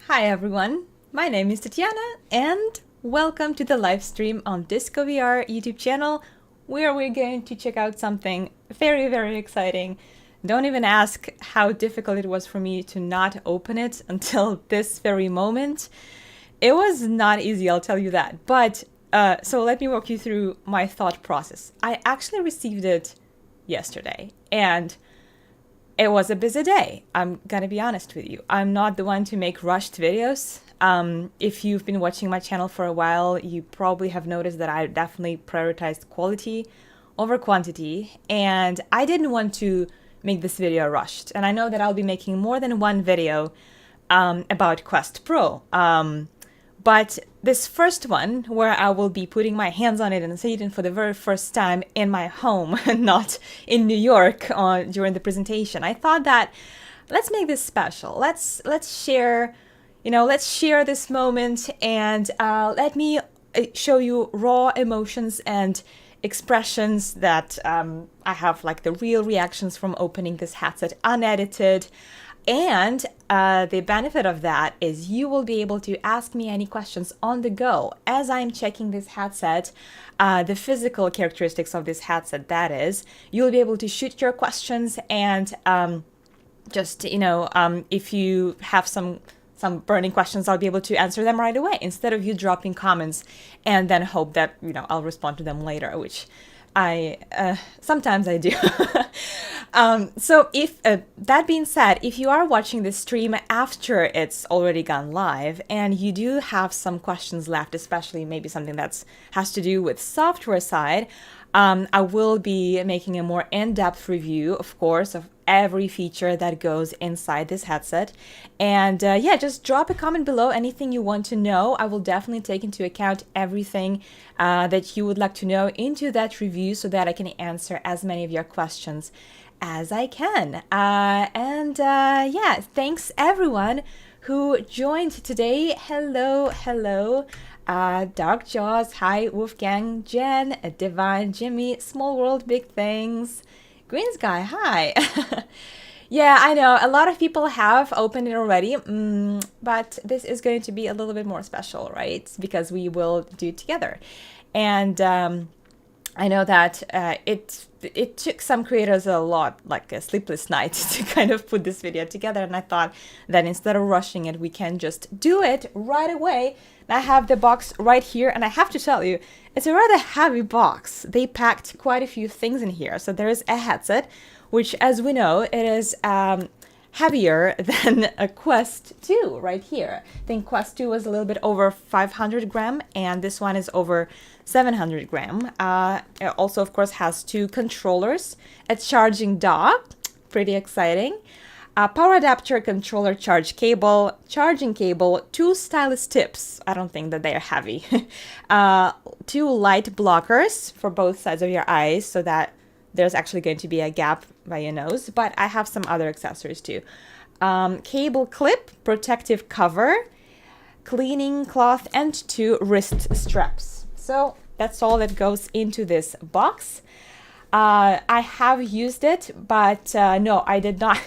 Hi everyone, my name is Tetiana and welcome to the live stream on Disco VR YouTube channel where we're going to check out something very exciting. Don't even ask how difficult it was for me to not open it until this very moment. It was not easy, I'll tell you that. But so let me walk you through my thought process. I actually received it yesterday and it was a busy day. I'm gonna be honest with you. I'm not the one to make rushed videos. If you've been watching my channel for a while, you probably have noticed that I definitely prioritized quality over quantity, and I didn't want to make this video rushed. And I know that I'll be making more than one video about Quest Pro. But this first one, where I will be putting my hands on it and seeing it for the very first time in my home, not in New York during the presentation, I thought that let's make this special. Let's share, let's share this moment and let me show you raw emotions and expressions that I have, like the real reactions from opening this headset unedited. And the benefit of that is you will be able to ask me any questions on the go as I'm checking this headset, the physical characteristics of this headset, that is. You'll be able to shoot your questions and if you have some burning questions, I'll be able to answer them right away instead of you dropping comments and then hope that, I'll respond to them later, which sometimes I do. So if that being said, if you are watching this stream after it's already gone live and you do have some questions left, especially maybe something that has to do with software side, I will be making a more in-depth review, of course, of every feature that goes inside this headset. And just drop a comment below, anything you want to know. I will definitely take into account everything that you would like to know into that review so that I can answer as many of your questions as I can. Thanks everyone who joined today. Hello. Dark Jaws, hi, Wolfgang, Jen, Divine, Jimmy, Small World, Big Things, Green Sky, hi. Yeah, I know, a lot of people have opened it already, but this is going to be a little bit more special, right? Because we will do it together. And I know that it took some creators a lot, like a sleepless night, to kind of put this video together. And I thought that instead of rushing it, we can just do it right away. I have the box right here, and I have to tell you, it's a rather heavy box. They packed quite a few things in here. So there is a headset, which, as we know, it is heavier than a Quest 2 right here. I think Quest 2 was a little bit over 500 gram, and this one is over 700 gram. It also, of course, has two controllers, a charging dock, pretty exciting, a power adapter, controller, charging cable, two stylus tips. I don't think that they are heavy. Two light blockers for both sides of your eyes so that there's actually going to be a gap by your nose, but I have some other accessories too. Cable clip, protective cover, cleaning cloth, and two wrist straps. So that's all that goes into this box. I have used it, but no, I did not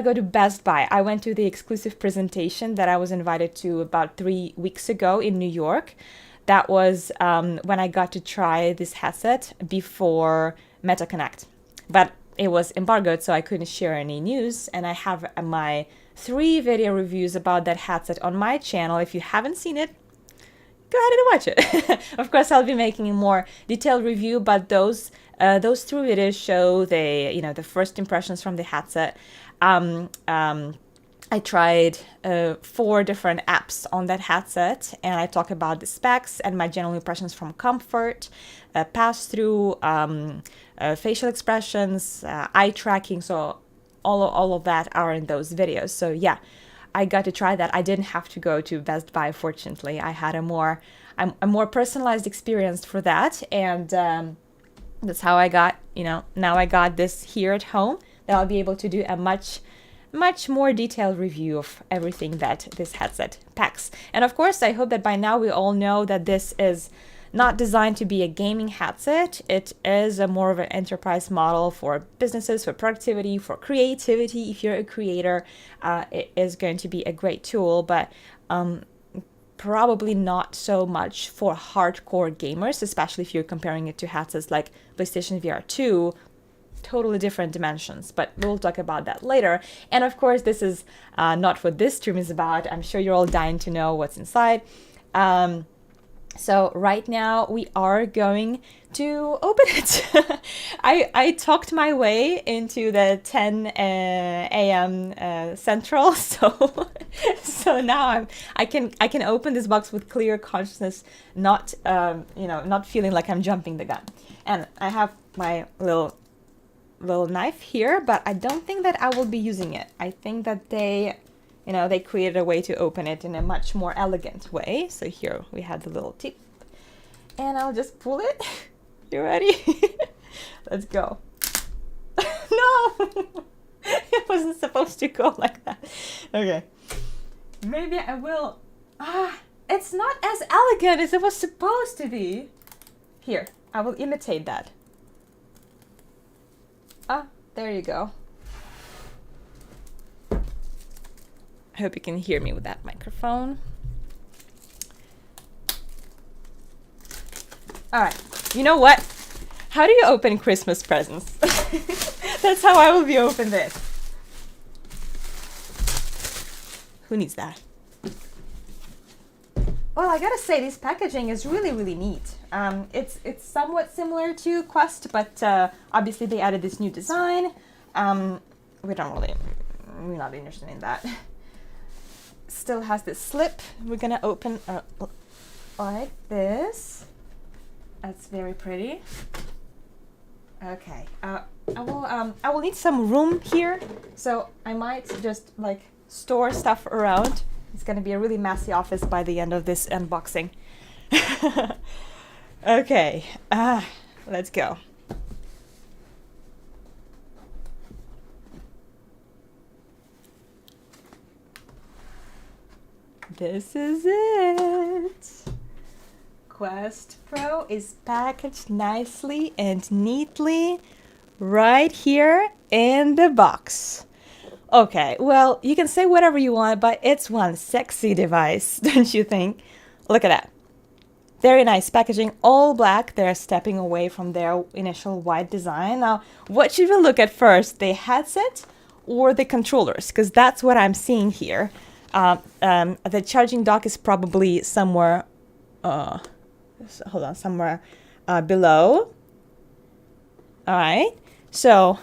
go to Best Buy. I went to the exclusive presentation that I was invited to about 3 weeks ago in New York. That was when I got to try this headset before MetaConnect. But it was embargoed, so I couldn't share any news. And I have my 3 video reviews about that headset on my channel. If you haven't seen it, go ahead and watch it. Of course, I'll be making a more detailed review, but those 3 videos show the first impressions from the headset. I tried 4 different apps on that headset, and I talk about the specs and my general impressions from comfort, pass-through, facial expressions, eye tracking. So all of that are in those videos. So yeah, I got to try that. I didn't have to go to Best Buy, fortunately. I had a more personalized experience for that, and that's how I got, now I got this here at home, that I'll be able to do a much more detailed review of everything that this headset packs. And of course, I hope that by now we all know that this is not designed to be a gaming headset. It is a more of an enterprise model for businesses, for productivity, for creativity. If you're a creator, it is going to be a great tool, but probably not so much for hardcore gamers, especially if you're comparing it to headsets like PlayStation VR 2, totally different dimensions, but we'll talk about that later. And of course, this is not what this stream is about. I'm sure you're all dying to know what's inside. So right now we are going to open it. I talked my way into the 10 a.m. Central, so now I can open this box with clear consciousness, not not feeling like I'm jumping the gun. And I have my little knife here, but I don't think that I will be using it. I think that they created a way to open it in a much more elegant way. So here we have the little tip, and I'll just pull it. You ready? Let's go. No, it wasn't supposed to go like that. Okay, maybe I will. It's not as elegant as it was supposed to be. Here, I will imitate that. There you go. I hope you can hear me with that microphone. All right, you know what? How do you open Christmas presents? That's how I will be open this. Who needs that? Well, I gotta say, this packaging is really, really neat. It's somewhat similar to Quest, but obviously they added this new design. We're not interested in that. Still has this slip. We're gonna open like this. That's very pretty. Okay. I will need some room here, so I might just like store stuff around. It's gonna be a really messy office by the end of this unboxing. Okay, let's go. This is it. Quest Pro is packaged nicely and neatly right here in the box. Okay, well, you can say whatever you want, but it's one sexy device, don't you think? Look at that. Very nice packaging, all black. They're stepping away from their initial white design. Now, what should we look at first, the headset or the controllers? Because that's what I'm seeing here. The charging dock is probably somewhere, somewhere below. All right, so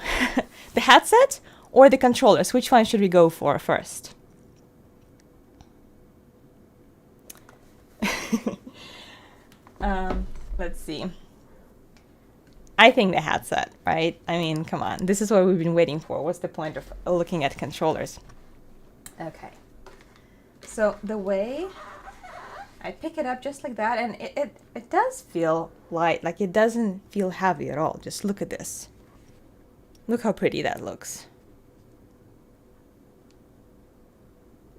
the headset or the controllers, which one should we go for first? Let's see. I think the headset, right? I mean, come on. This is what we've been waiting for. What's the point of looking at controllers? Okay. So the way I pick it up just like that, and it does feel light. Like it doesn't feel heavy at all. Just look at this. Look how pretty that looks.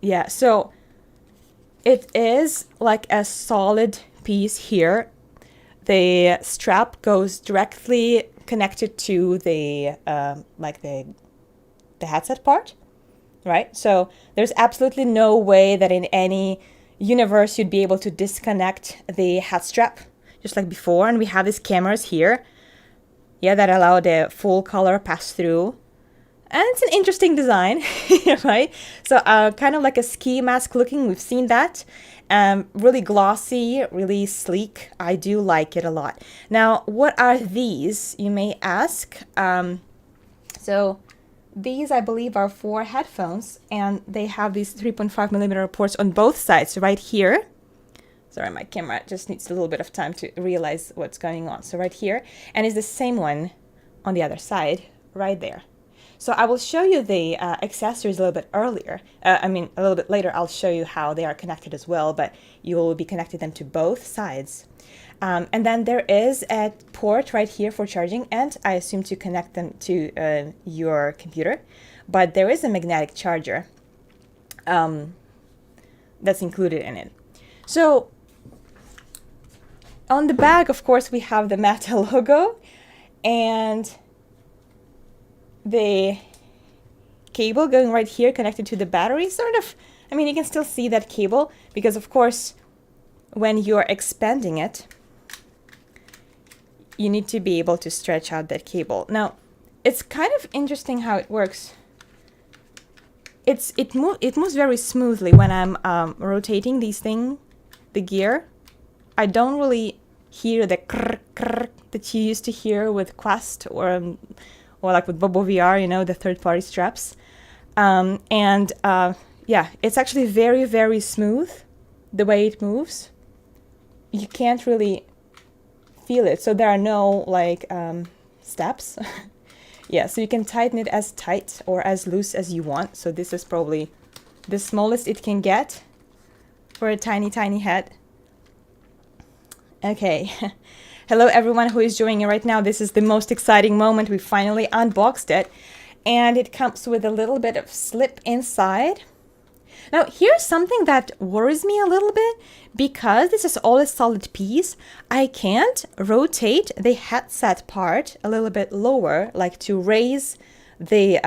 Yeah, so it is like a solid piece here. The strap goes directly connected to the the headset part, right? So there's absolutely no way that in any universe you'd be able to disconnect the head strap, just like before. And we have these cameras here, yeah, that allow the full color pass through. And it's an interesting design, right? So kind of like a ski mask looking. We've seen that. Really glossy, really sleek. I do like it a lot. Now, what are these, you may ask? So these, I believe, are for headphones, and they have these 3.5mm ports on both sides right here. Sorry, my camera just needs a little bit of time to realize what's going on. So right here, and it's the same one on the other side, right there. So I will show you the accessories a little bit earlier. A little bit later, I'll show you how they are connected as well, but you will be connecting them to both sides. And then there is a port right here for charging, and I assume to connect them to your computer. But there is a magnetic charger that's included in it. So on the back, of course, we have the Meta logo and the cable going right here connected to the battery, sort of. I mean, you can still see that cable because, of course, when you're expanding it, you need to be able to stretch out that cable. Now, it's kind of interesting how it works. It moves very smoothly when I'm rotating the gear. I don't really hear the krr krr that you used to hear with Quest or like with Bobo VR, you know, the third-party straps. Yeah, it's actually very, very smooth the way it moves. You can't really feel it, so there are no like steps. Yeah, so you can tighten it as tight or as loose as you want. So this is probably the smallest it can get for a tiny, tiny head. Okay. Hello everyone who is joining right now. This is the most exciting moment. We finally unboxed it, and it comes with a little bit of slip inside. Now, here's something that worries me a little bit. Because this is all a solid piece, I can't rotate the headset part a little bit lower, like to raise the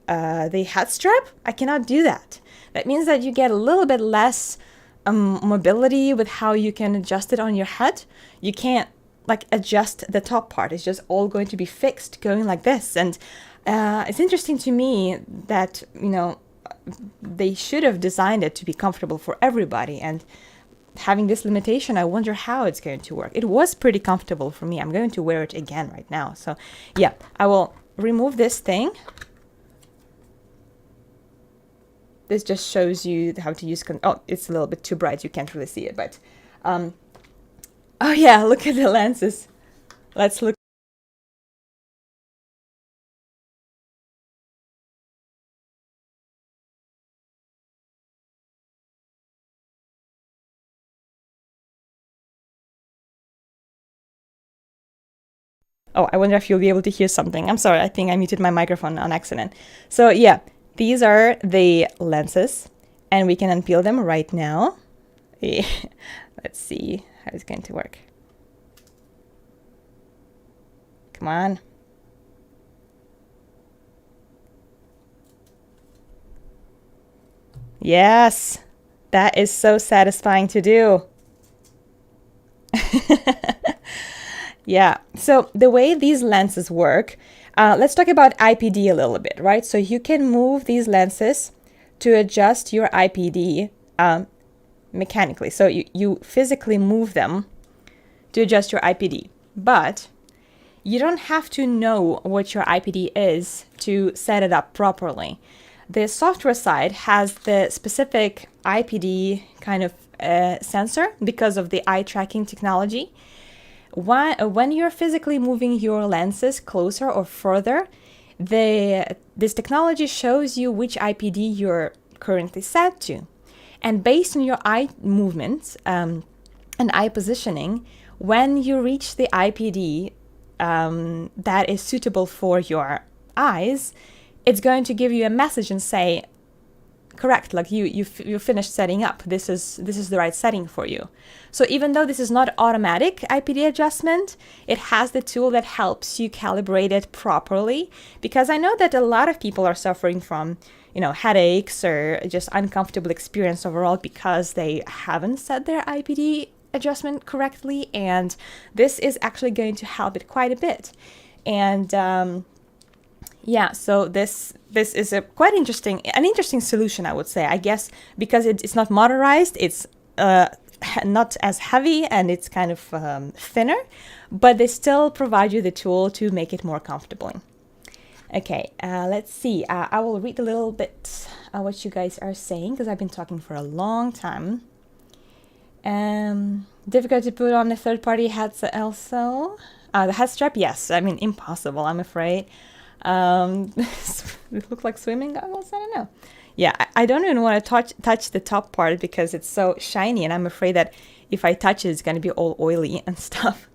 head strap. I cannot do that. That means that you get a little bit less mobility with how you can adjust it on your head. You can't like adjust the top part. It's just all going to be fixed going like this. And it's interesting to me that, you know, they should have designed it to be comfortable for everybody, and having this limitation, I wonder how it's going to work. It was pretty comfortable for me. I'm going to wear it again right now. So yeah, I will remove this thing. This just shows you how to use, oh, it's a little bit too bright. You can't really see it, but oh yeah, look at the lenses. Let's look. Oh, I wonder if you'll be able to hear something. I'm sorry, I think I muted my microphone on accident. So yeah, these are the lenses, and we can unpeel them right now. Let's see how it's going to work. Come on. Yes, that is so satisfying to do. Yeah, so the way these lenses work, let's talk about IPD a little bit, right? So you can move these lenses to adjust your IPD mechanically. So you physically move them to adjust your IPD, but you don't have to know what your IPD is to set it up properly. The software side has the specific IPD kind of sensor because of the eye tracking technology. When you're physically moving your lenses closer or further, this technology shows you which IPD you're currently set to. And based on your eye movements and eye positioning, when you reach the IPD that is suitable for your eyes, it's going to give you a message and say, correct, like you finished setting up. This is the right setting for you. So even though this is not automatic IPD adjustment, it has the tool that helps you calibrate it properly. Because I know that a lot of people are suffering from, you know, headaches or just uncomfortable experience overall because they haven't set their IPD adjustment correctly, and this is actually going to help it quite a bit. And yeah, so this is a quite interesting solution, I would say. I guess because it's not motorized, it's not as heavy, and it's kind of thinner, but they still provide you the tool to make it more comfortable. Okay, let's see. I will read a little bit what you guys are saying, because I've been talking for a long time. Difficult to put on a third-party headset also. The head strap, yes. I mean, impossible, I'm afraid. They look like swimming goggles. I don't know. Yeah, I don't even want to touch the top part because it's so shiny, and I'm afraid that if I touch it, it's going to be all oily and stuff.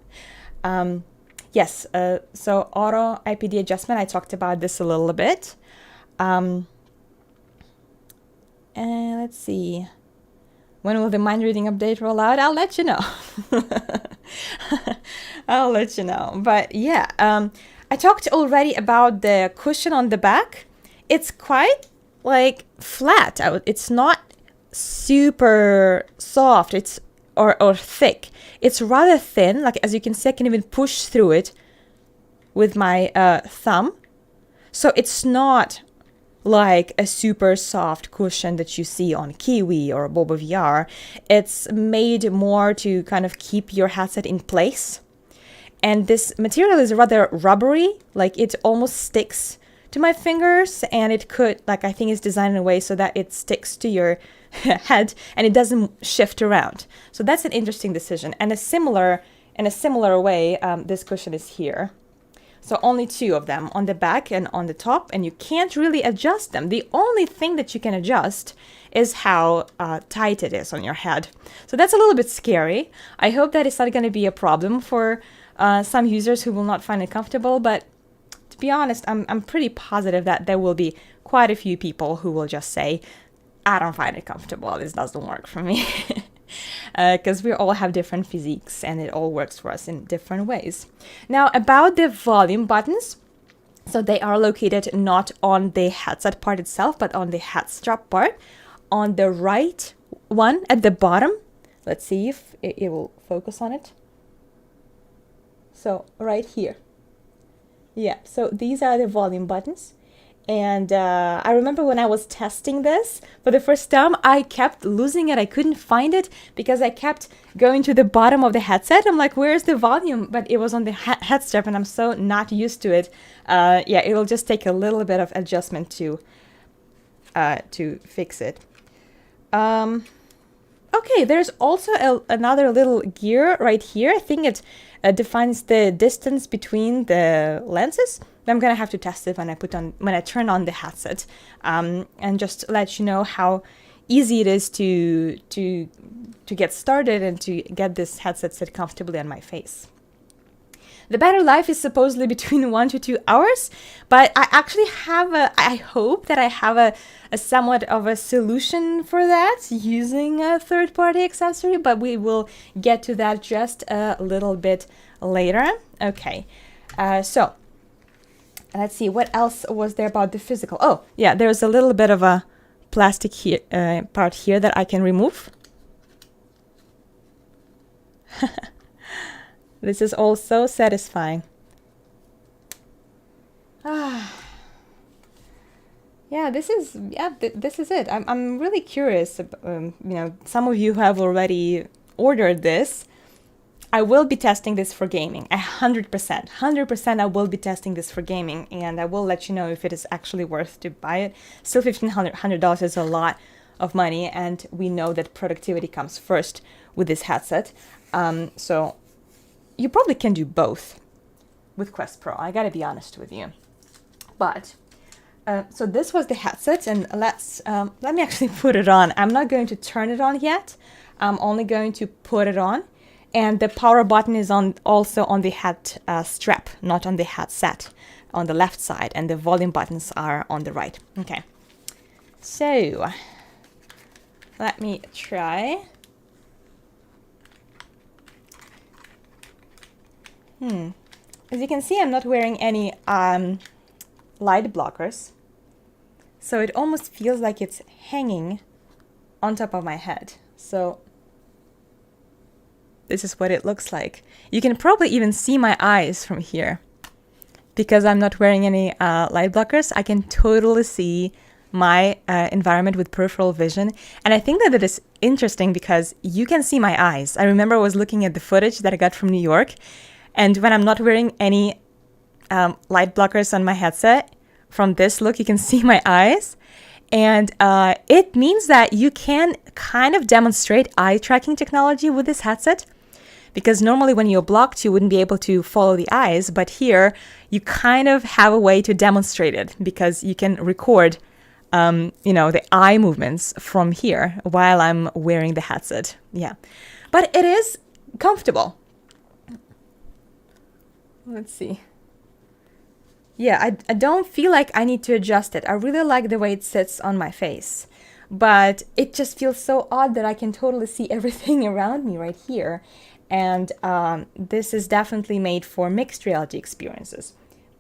Yes, so auto IPD adjustment, I talked about this a little bit. And let's see. When will the mind reading update roll out? I'll let you know. I'll let you know. But yeah, I talked already about the cushion on the back. It's quite like flat. It's not super soft. It's or thick. It's rather thin. Like as you can see, I can even push through it with my thumb. So it's not like a super soft cushion that you see on Kiwi or Bobo VR. It's made more to kind of keep your headset in place. And this material is rather rubbery, like it almost sticks to my fingers, and it could, like I think it's designed in a way so that it sticks to your head and it doesn't shift around. So that's an interesting decision. And in a similar way, this cushion is here. So only two of them, on the back and on the top, and you can't really adjust them. The only thing that you can adjust is how tight it is on your head. So that's a little bit scary. I hope that it's not going to be a problem for some users who will not find it comfortable, but to be honest, I'm pretty positive that there will be quite a few people who will just say, I don't find it comfortable, this doesn't work for me. Because we all have different physiques and it all works for us in different ways. Now, about the volume buttons, so they are located not on the headset part itself, but on the head strap part, on the right one at the bottom. Let's see if it will focus on it. So right here. Yeah, so these are the volume buttons. And I remember when I was testing this for the first time, I kept losing it. I couldn't find it because I kept going to the bottom of the headset. I'm like, where's the volume? But it was on the head strap and I'm so not used to it. Yeah, it will just take a little bit of adjustment to fix it. Okay, there's also another little gear right here. I think it defines the distance between the lenses. I'm gonna have to test it when I turn on the headset, and just let you know how easy it is to get started and to get this headset set comfortably on my face. The battery life is supposedly between 1 to 2 hours, but I actually I hope that I have a somewhat of a solution for that using a third-party accessory, but we will get to that just a little bit later. Okay, so let's see, what else was there about the physical? Oh, yeah, there's a little bit of a plastic here, part here that I can remove. This is also satisfying. Yeah, this is it. I'm really curious. Some of you have already ordered this. I will be testing this for gaming, 100%. I will be testing this for gaming, and I will let you know if it is actually worth to buy it. Still, $1,500 is a lot of money, and we know that productivity comes first with this headset. So you probably can do both with Quest Pro. I gotta be honest with you. But so this was the headset, and let me actually put it on. I'm not going to turn it on yet. I'm only going to put it on. And the power button is also on the head strap, not on the headset, on the left side. And the volume buttons are on the right. Okay. So let me try. As you can see, I'm not wearing any light blockers. So it almost feels like it's hanging on top of my head. So this is what it looks like. You can probably even see my eyes from here. Because I'm not wearing any light blockers, I can totally see my environment with peripheral vision. And I think that it is interesting because you can see my eyes. I remember I was looking at the footage that I got from New York. And when I'm not wearing any light blockers on my headset, from this look, you can see my eyes. And it means that you can kind of demonstrate eye tracking technology with this headset. Because normally when you're blocked, you wouldn't be able to follow the eyes. But here, you kind of have a way to demonstrate it because you can record, the eye movements from here while I'm wearing the headset. Yeah, but it is comfortable. Let's see. Yeah, I don't feel like I need to adjust it. I really like the way it sits on my face. but it just feels so odd that I can totally see everything around me right here. And this is definitely made for mixed reality experiences.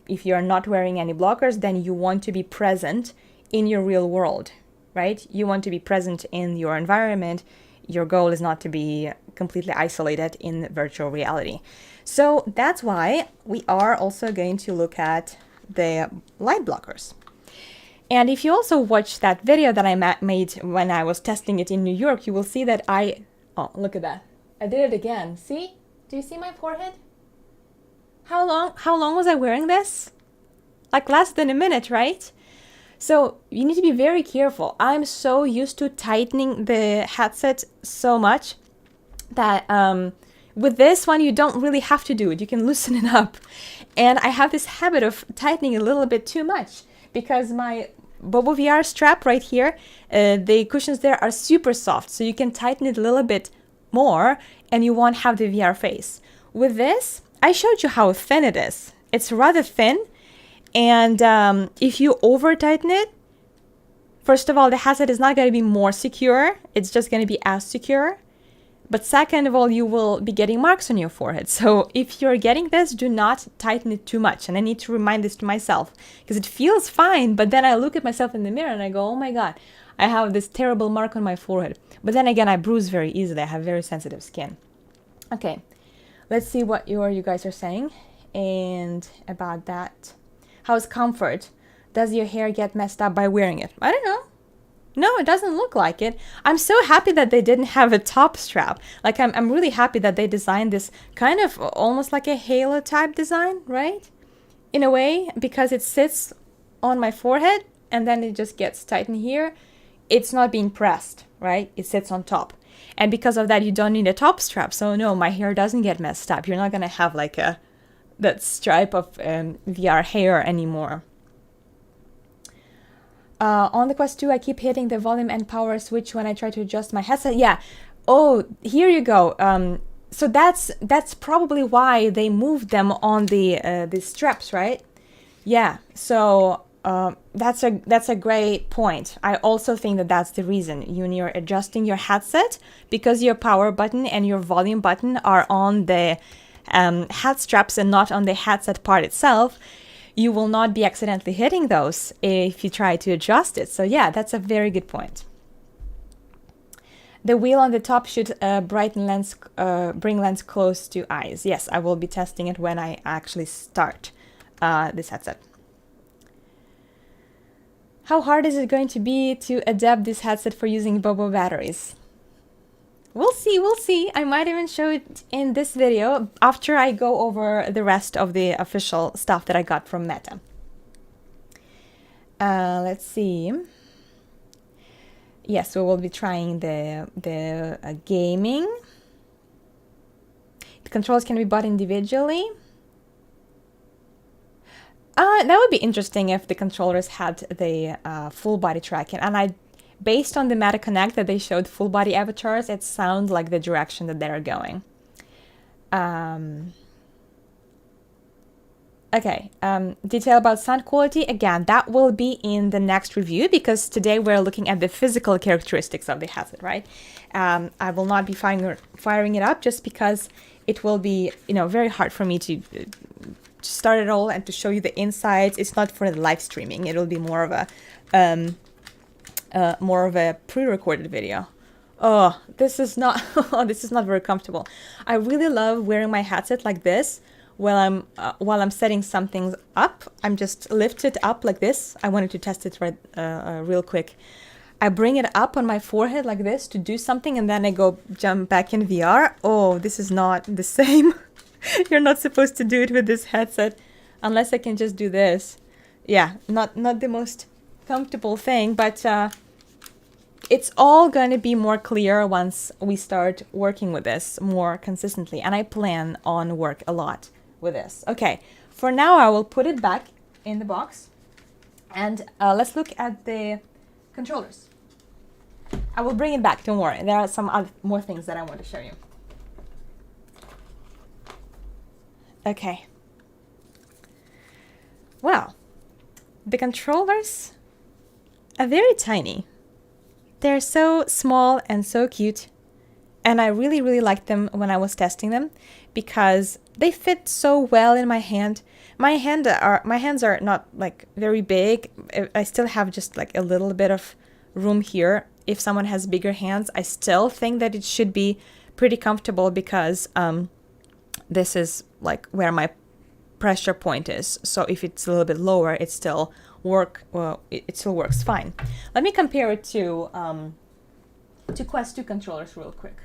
If you're not wearing any blockers, then you want to be present in your real world, right? You want to be present in your environment. Your goal is not to be completely isolated in virtual reality. So that's why we are also going to look at the light blockers. And if you also watch that video that I made when I was testing it in New York, you will see that oh, look at that. I did it again. See? Do you see my forehead? How long was I wearing this? Like less than a minute, right? So you need to be very careful. I'm so used to tightening the headset so much that with this one, you don't really have to do it. You can loosen it up. And I have this habit of tightening a little bit too much because my Bobo VR strap right here, the cushions there are super soft. So you can tighten it a little bit more and you won't have the VR face. With this, I showed you how thin it is. It's rather thin. And if you over tighten it, first of all, the headset is not going to be more secure. It's just going to be as secure. But second of all, you will be getting marks on your forehead. So if you're getting this, do not tighten it too much. And I need to remind this to myself because it feels fine. But then I look at myself in the mirror and I go, oh my God, I have this terrible mark on my forehead. But then again, I bruise very easily. I have very sensitive skin. Okay, let's see what you guys are saying and about that. How's comfort? Does your hair get messed up by wearing it? I don't know. No, it doesn't look like it. I'm so happy that they didn't have a top strap. Like I'm really happy that they designed this kind of almost like a halo type design, right? In a way, because it sits on my forehead and then it just gets tightened here. It's not being pressed, right? It sits on top. And because of that, you don't need a top strap. So no, my hair doesn't get messed up. You're not going to have like that stripe of VR hair anymore. On the Quest 2, I keep hitting the volume and power switch when I try to adjust my headset. Yeah. Oh, here you go. So that's probably why they moved them on the straps, right? Yeah. So that's a great point. I also think that that's the reason. When you're adjusting your headset, because your power button and your volume button are on the head straps and not on the headset part itself, you will not be accidentally hitting those if you try to adjust it. So yeah, that's a very good point. The wheel on the top should brighten lens, bring lens close to eyes. Yes, I will be testing it when I actually start this headset. How hard is it going to be to adapt this headset for using Bobo batteries? We'll see. I might even show it in this video after I go over the rest of the official stuff that I got from Meta. Let's see. Yes, we will be trying the gaming. The controls can be bought individually. That would be interesting if the controllers had the full body tracking. And based on the Meta Connect that they showed full body avatars, it sounds like the direction that they're going. Okay, detail about sound quality. Again, that will be in the next review because today we're looking at the physical characteristics of the headset, right? I will not be firing it up just because it will be, very hard for me to start it all and to show you the insides. It's not for the live streaming. It will be more of a pre-recorded video. Oh, this is not very comfortable. I really love wearing my headset like this while I'm setting something up. I'm just lift it up like this. I wanted to test it real quick. I bring it up on my forehead like this to do something, and then I go jump back in VR. Oh, this is not the same. You're not supposed to do it with this headset unless I can just do this. Yeah, not the most comfortable thing, but it's all going to be more clear once we start working with this more consistently, and I plan on work a lot with this. Okay, for now I will put it back in the box, and let's look at the controllers. I will bring it back, don't worry. There are some more things that I want to show you. Okay. Well, the controllers are very tiny. They're so small and so cute. And I really, really liked them when I was testing them because they fit so well in my hand. My hands are not like very big. I still have just like a little bit of room here. If someone has bigger hands, I still think that it should be pretty comfortable because this is like where my pressure point is. So if it's a little bit lower, it still works fine. Let me compare it to Quest 2 controllers real quick.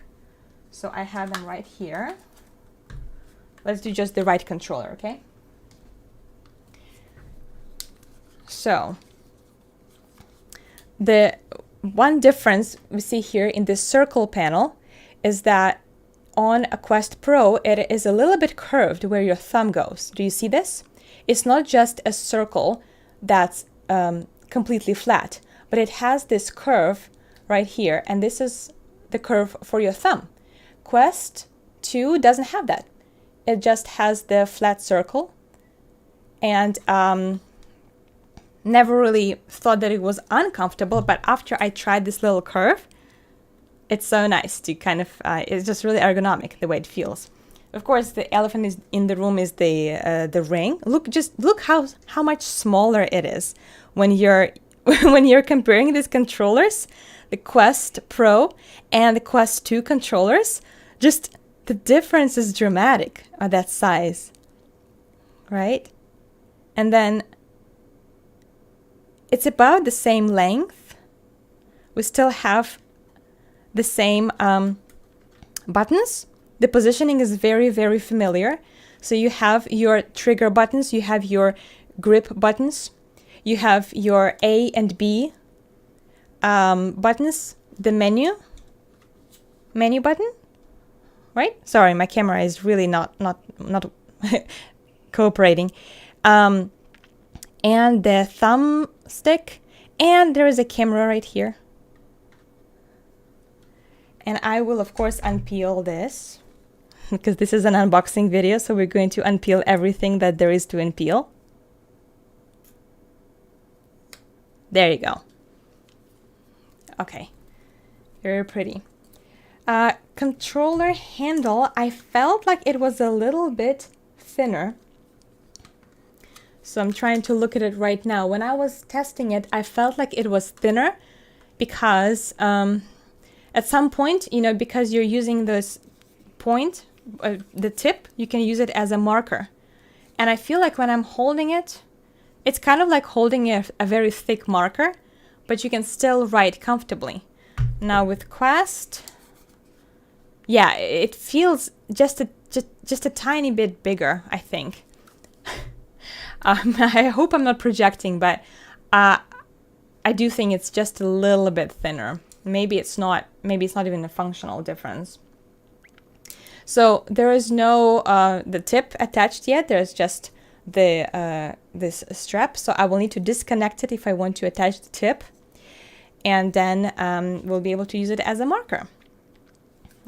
So I have them right here. Let's do just the right controller, okay? So the one difference we see here in this circle panel is that on a Quest Pro, it is a little bit curved where your thumb goes. Do you see this? It's not just a circle that's completely flat, but it has this curve right here, and this is the curve for your thumb. Quest 2 doesn't have that. It just has the flat circle, and never really thought that it was uncomfortable, but after I tried this little curve, it's so nice to kind of, it's just really ergonomic the way it feels. Of course, the elephant in the room is the ring. Look how much smaller it is when you're when you're comparing these controllers, the Quest Pro and the Quest 2 controllers. Just the difference is dramatic at that size, right? And then it's about the same length. We still have the same buttons. The positioning is very, very familiar. So you have your trigger buttons, you have your grip buttons, you have your A and B buttons, the menu button, right? Sorry, my camera is really not cooperating. And the thumb stick, and there is a camera right here. And I will, of course, unpeel this because this is an unboxing video, so we're going to unpeel everything that there is to unpeel. There you go. Okay, very pretty. Controller handle, I felt like it was a little bit thinner. So I'm trying to look at it right now. When I was testing it, I felt like it was thinner because at some point, because you're using this point, the tip, you can use it as a marker. And I feel like when I'm holding it, it's kind of like holding a very thick marker, but you can still write comfortably. Now with Quest, yeah, it feels just a tiny bit bigger, I think. I hope I'm not projecting, but I do think it's just a little bit thinner. Maybe it's not even a functional difference. So there is no the tip attached yet. There's just the this strap. So I will need to disconnect it if I want to attach the tip, and then we'll be able to use it as a marker.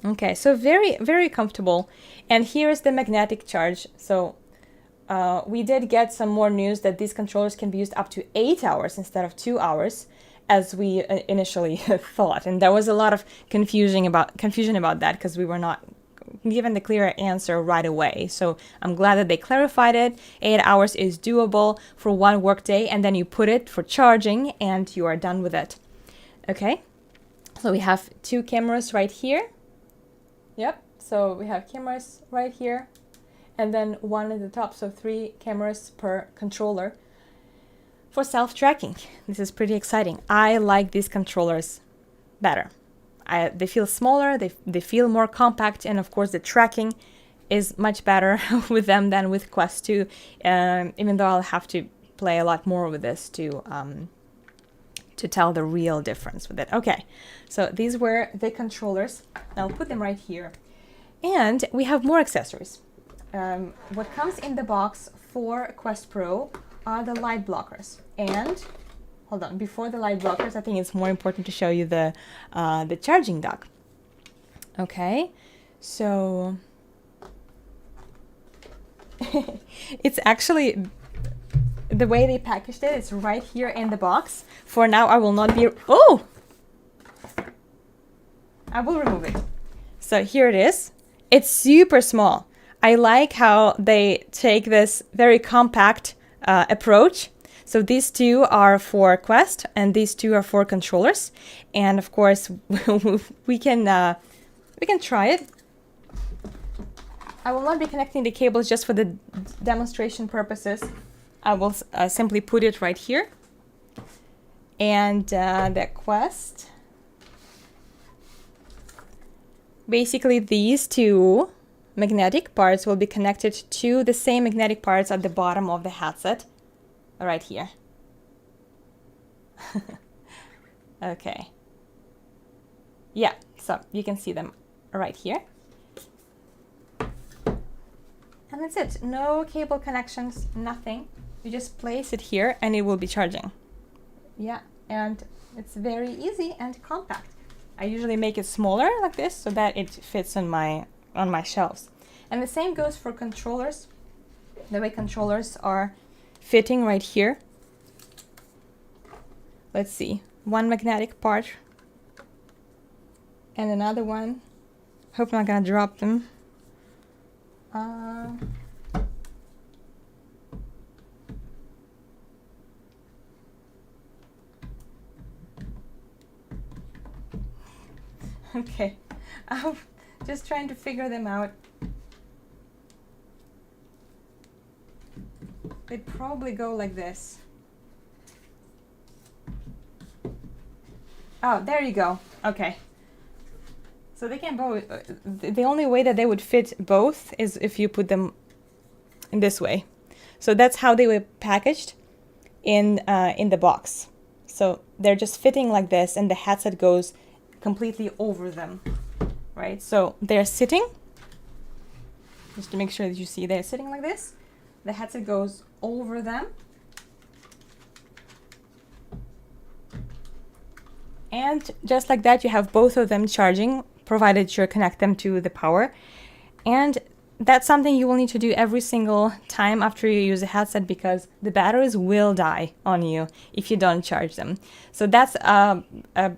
Okay, so very, very comfortable. And here is the magnetic charge. So we did get some more news that these controllers can be used up to 8 hours instead of 2 hours, as we initially thought. And there was a lot of confusion about that because we were not given the clear answer right away. So I'm glad that they clarified it. 8 hours is doable for one workday, and then you put it for charging and you are done with it. Okay, so we have 2 cameras right here. Yep, so we have cameras right here, and then one at the top, so 3 cameras per controller for self-tracking. This is pretty exciting. I like these controllers better. They feel smaller, they feel more compact, and of course the tracking is much better with them than with Quest 2, even though I'll have to play a lot more with this to tell the real difference with it. Okay, so these were the controllers. I'll put them right here. And we have more accessories. What comes in the box for Quest Pro are the light blockers. And hold on, before the light blockers, I think it's more important to show you the charging dock. Okay, so it's actually the way they packaged it. It's right here in the box. For now, I will not be. Oh, I will remove it. So here it is. It's super small. I like how they take this very compact approach. So these two are for Quest and these two are for controllers. And of course, we can try it. I will not be connecting the cables just for the demonstration purposes. I will simply put it right here. And the Quest. Basically, these two magnetic parts will be connected to the same magnetic parts at the bottom of the headset, right here. Okay. Yeah, so you can see them right here. And that's it. No cable connections, nothing. You just place it here and it will be charging. Yeah, and it's very easy and compact. I usually make it smaller like this so that it fits on my shelves. And the same goes for controllers. The way controllers are fitting right here. Let's see. One magnetic part and another one. Hope I'm not gonna drop them. Okay, I'm just trying to figure them out. They probably go like this. Oh, there you go. Okay. So they can both. The only way that they would fit both is if you put them in this way. So that's how they were packaged in the box. So they're just fitting like this, and the headset goes completely over them, right? So they're sitting, just to make sure that you see they're sitting like this. The headset goes over them. And just like that, you have both of them charging, provided you connect them to the power. And that's something you will need to do every single time after you use a headset, because the batteries will die on you if you don't charge them. So that's a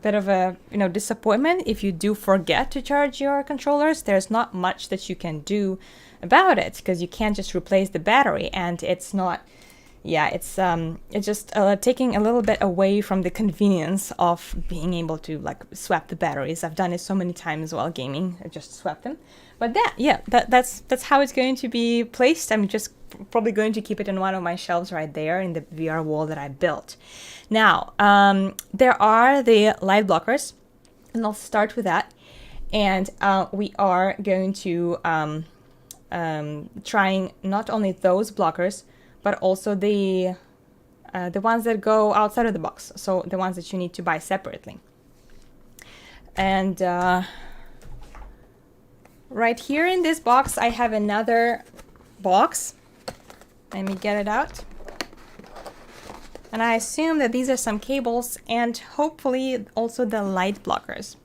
bit of a disappointment if you do forget to charge your controllers. There's not much that you can do about it, because you can't just replace the battery, and it's not. Yeah, it's just taking a little bit away from the convenience of being able to like swap the batteries. I've done it so many times while gaming. I just swap them. But that's how it's going to be placed. I'm just probably going to keep it in one of my shelves right there in the VR wall that I built. Now, there are the light blockers, and I'll start with that. And we are going to trying not only those blockers, but also the ones that go outside of the box, so the ones that you need to buy separately. And right here in this box, I have another box. Let me get it out. And I assume that these are some cables and hopefully also the light blockers.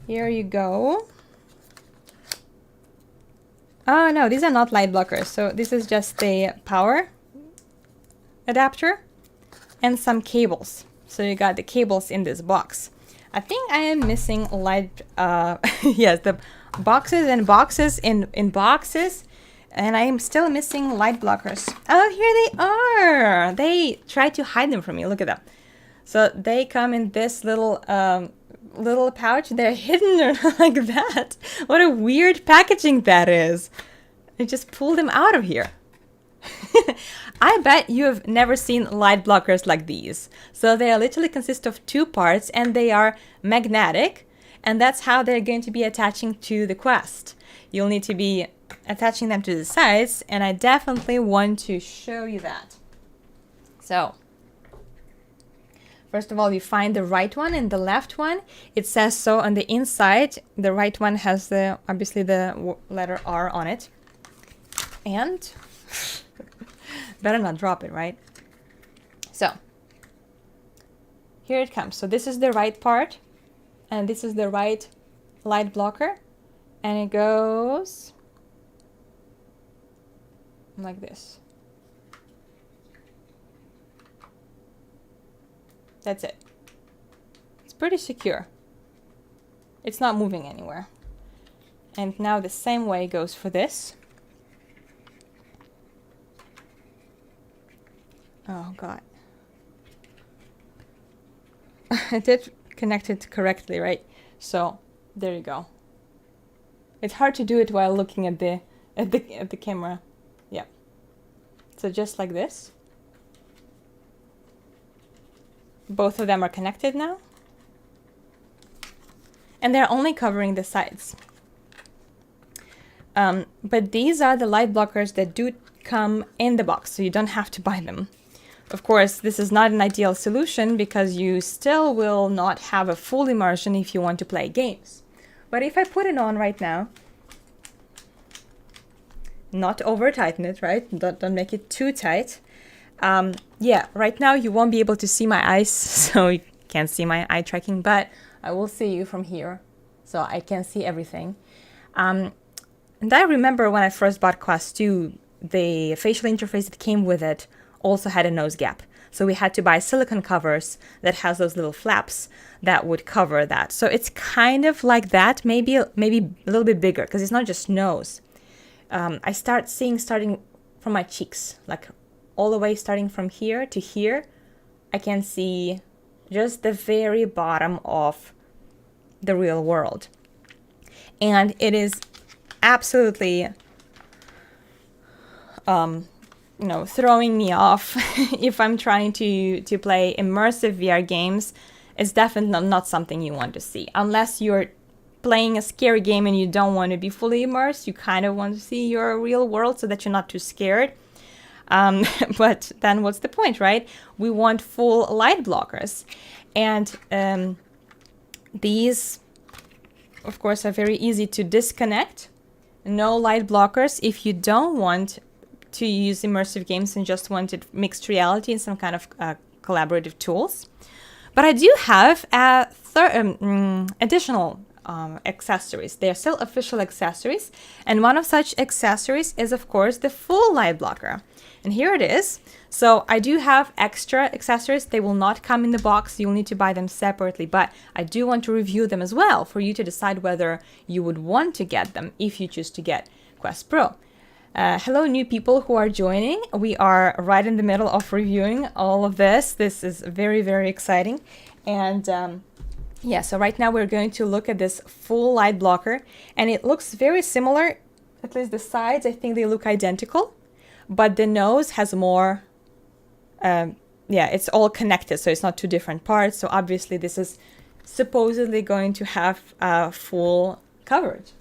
Here you go. Oh no, these are not light blockers. So this is just the power adapter and some cables. So you got the cables in this box. I think I am missing light, yes, the boxes and boxes in boxes. And I am still missing light blockers. Oh, here they are. They tried to hide them from me. Look at them. So they come in this little pouch. They're hidden like that. What a weird packaging that is. I just pulled them out of here. I bet you have never seen light blockers like these. So they literally consist of two parts and they are magnetic, and that's how they're going to be attaching to the Quest. You'll need to be attaching them to the sides, and I definitely want to show you that. So first of all, you find the right one and the left one. It says so on the inside. The right one has obviously the letter R on it. And better not drop it, right? So here it comes. So this is the right part, and this is the right light blocker, and it goes like this. That's it. It's pretty secure. It's not moving anywhere. And now the same way goes for this. Oh God. I did connect it correctly, right? So there you go. It's hard to do it while looking at the camera. Yeah. So just like this. Both of them are connected now. And they're only covering the sides. But these are the light blockers that do come in the box, so you don't have to buy them. Of course, this is not an ideal solution because you still will not have a full immersion if you want to play games. But if I put it on right now, not over tighten it, right? Don't make it too tight. Yeah, right now you won't be able to see my eyes, so you can't see my eye tracking, but I will see you from here, so I can see everything. And I remember when I first bought Quest 2, the facial interface that came with it also had a nose gap. So we had to buy silicone covers that has those little flaps that would cover that. So it's kind of like that, maybe a little bit bigger, because it's not just nose. I start seeing starting from my cheeks, like all the way starting from here to here, I can see just the very bottom of the real world. And it is absolutely throwing me off if I'm trying to play immersive VR games. It's definitely not something you want to see. Unless you're playing a scary game and you don't want to be fully immersed, you kind of want to see your real world so that you're not too scared. But then what's the point, right? We want full light blockers. And these, of course, are very easy to disconnect. No light blockers if you don't want to use immersive games and just wanted mixed reality and some kind of collaborative tools. But I do have additional accessories. They are still official accessories. And one of such accessories is, of course, the full light blocker. And here it is. So I do have extra accessories. They will not come in the box. You'll need to buy them separately. But I do want to review them as well for you to decide whether you would want to get them if you choose to get Quest Pro. Hello, new people who are joining. We are right in the middle of reviewing all of this. This is very, very exciting. And yeah, so right now we're going to look at this full light blocker. And it looks very similar, at least the sides, I think they look identical. But the nose has more, it's all connected, so it's not two different parts. So obviously this is supposedly going to have full coverage.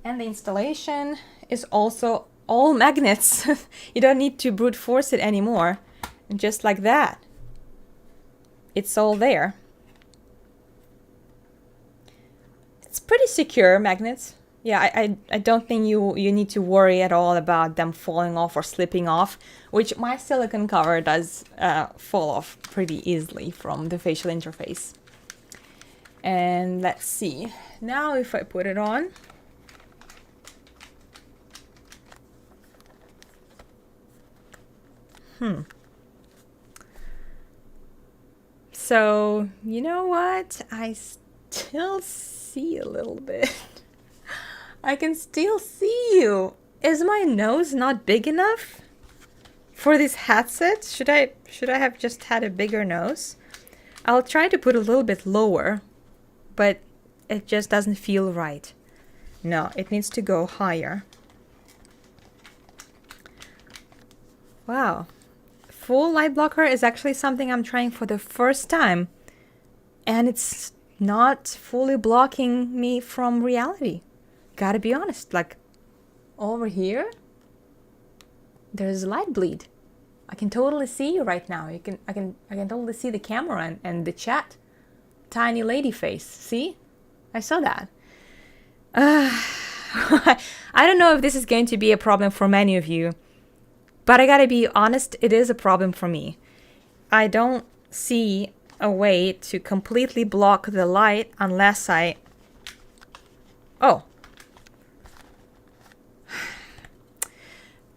And the installation is also all magnets. You don't need to brute force it anymore. And just like that, it's all there. It's pretty secure, magnets. Yeah, I don't think you need to worry at all about them falling off or slipping off, which my silicone cover does fall off pretty easily from the facial interface. And let's see. Now if I put it on. So, you know what? I still see a little bit. I can still see you. Is my nose not big enough for this headset? Should I have just had a bigger nose? I'll try to put a little bit lower, but it just doesn't feel right. No, it needs to go higher. Wow. Full light blocker is actually something I'm trying for the first time. And it's not fully blocking me from reality. Gotta be honest, like over here, there's light bleed. I can totally see you right now. I can totally see the camera and the chat. Tiny lady face. See? I saw that. I don't know if this is going to be a problem for many of you, but I gotta be honest, it is a problem for me. I don't see a way to completely block the light unless I... Oh.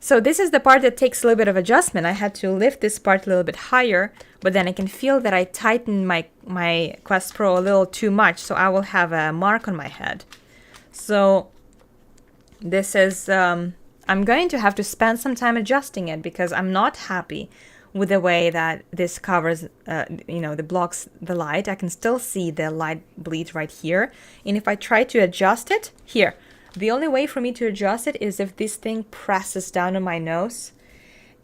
So this is the part that takes a little bit of adjustment. I had to lift this part a little bit higher, but then I can feel that I tighten my Quest Pro a little too much, so I will have a mark on my head. So this is, I'm going to have to spend some time adjusting it because I'm not happy with the way that this covers, that blocks the light. I can still see the light bleed right here. And if I try to adjust it, here, the only way for me to adjust it is if this thing presses down on my nose.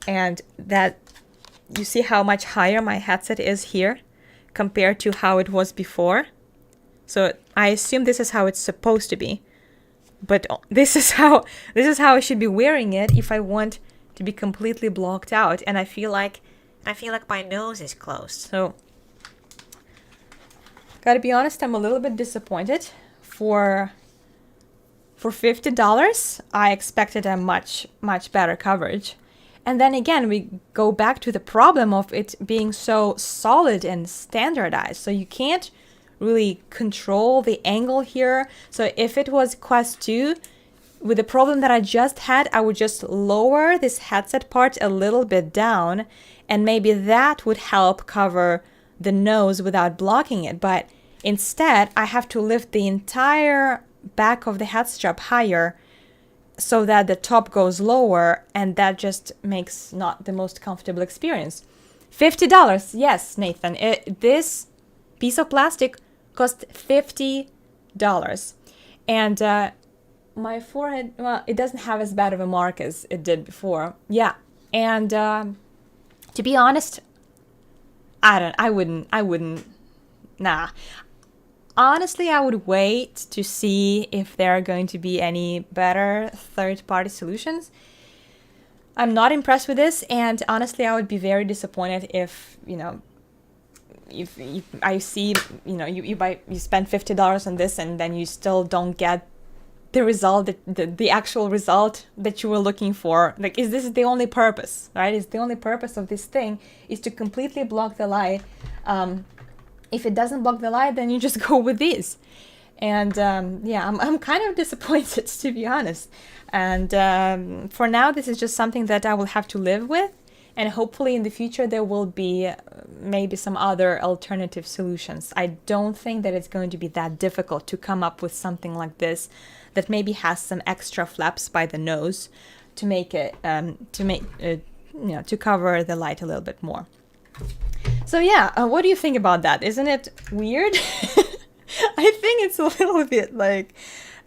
And that, you see how much higher my headset is here compared to how it was before. So I assume this is how it's supposed to be. But this is how I should be wearing it if I want to be completely blocked out, and I feel like my nose is closed. So gotta be honest, I'm a little bit disappointed. For $50, I expected a much better coverage. And then again, we go back to the problem of it being so solid and standardized. So you can't really control the angle here. So if it was Quest 2, with the problem that I just had, I would just lower this headset part a little bit down, and maybe that would help cover the nose without blocking it. But instead, I have to lift the entire back of the head strap higher so that the top goes lower, and that just makes not the most comfortable experience. $50, yes, Nathan. This piece of plastic cost $50. And my forehead, well, it doesn't have as bad of a mark as it did before. Yeah. And to be honest, I wouldn't, nah. Honestly, I would wait to see if there are going to be any better third-party solutions. I'm not impressed with this, and honestly, I would be very disappointed if, if I see, you spend $50 on this and then you still don't get the result, the actual result that you were looking for. Like, is this the only purpose, right? Is the only purpose of this thing is to completely block the light. If it doesn't block the light, then you just go with these. And yeah, I'm kind of disappointed, to be honest. And for now, this is just something that I will have to live with. And hopefully in the future, there will be maybe some other alternative solutions. I don't think that it's going to be that difficult to come up with something like this that maybe has some extra flaps by the nose to make it, to cover the light a little bit more. So yeah, what do you think about that? Isn't it weird? I think it's a little bit like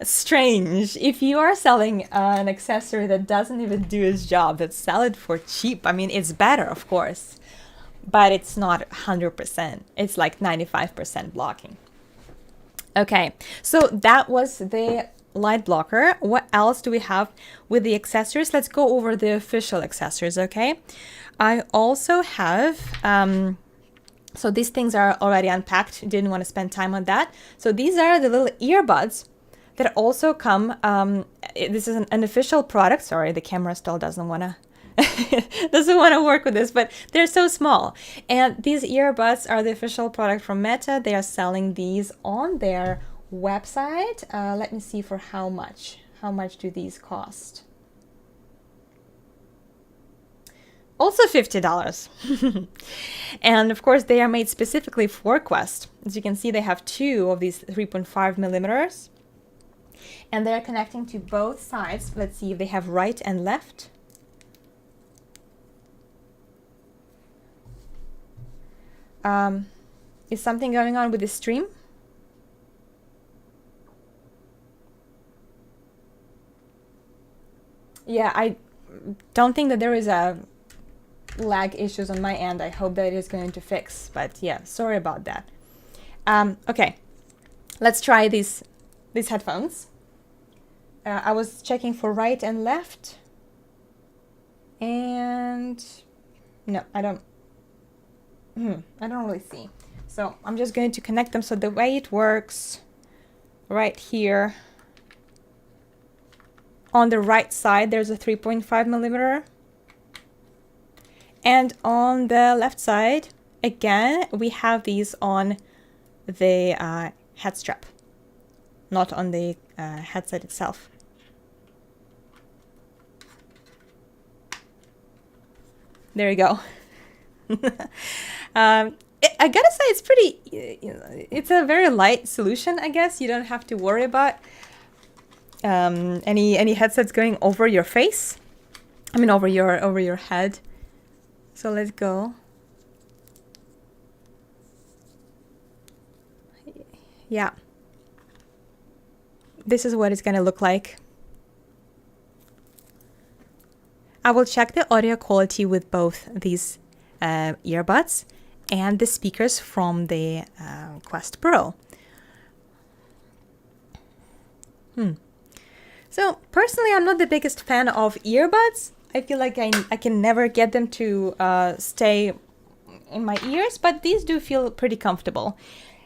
strange. If you are selling an accessory that doesn't even do its job, that sell it for cheap. I mean, it's better, of course, but it's not 100%. It's like 95% blocking. Okay, so that was the light blocker. What else do we have with the accessories? Let's go over the official accessories, okay? I also have, so these things are already unpacked. Didn't want to spend time on that. So these are the little earbuds that also come, this is an official product. Sorry, the camera still doesn't want to work with this, but they're so small. And these earbuds are the official product from Meta. They are selling these on their website. Let me see for how much. How much do these cost? Also $50. And of course, they are made specifically for Quest. As you can see, they have two of these 3.5 millimeters. And they're connecting to both sides. Let's see if they have right and left. Is something going on with the stream? Yeah, I don't think that there is a lag issues on my end. I hope that it is going to fix, but yeah, sorry about that. Okay, let's try these headphones. I was checking for right and left, and no, I don't really see. So I'm just going to connect them. So the way it works, right here on the right side, there's a 3.5 millimeter. And on the left side, again, we have these on the head strap, not on the headset itself. There you go. I gotta say, it's pretty, it's a very light solution, I guess. You don't have to worry about any headsets going over your face. I mean, over your head. So let's go. Yeah. This is what it's gonna look like. I will check the audio quality with both these earbuds and the speakers from the Quest Pro. So personally, I'm not the biggest fan of earbuds. I feel like I can never get them to stay in my ears, but these do feel pretty comfortable.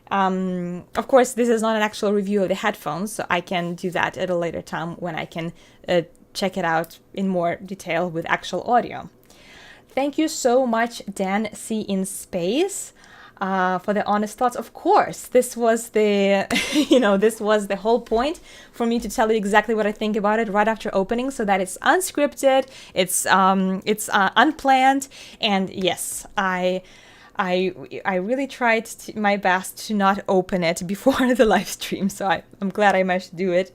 Of course, this is not an actual review of the headphones, so I can do that at a later time when I can check it out in more detail with actual audio. Thank you so much, Dan C. in Space, for the honest thoughts. Of course, this was the, this was the whole point for me to tell you exactly what I think about it right after opening, so that it's unscripted, it's unplanned, and yes, I really tried my best to not open it before the live stream, so I'm glad I managed to do it.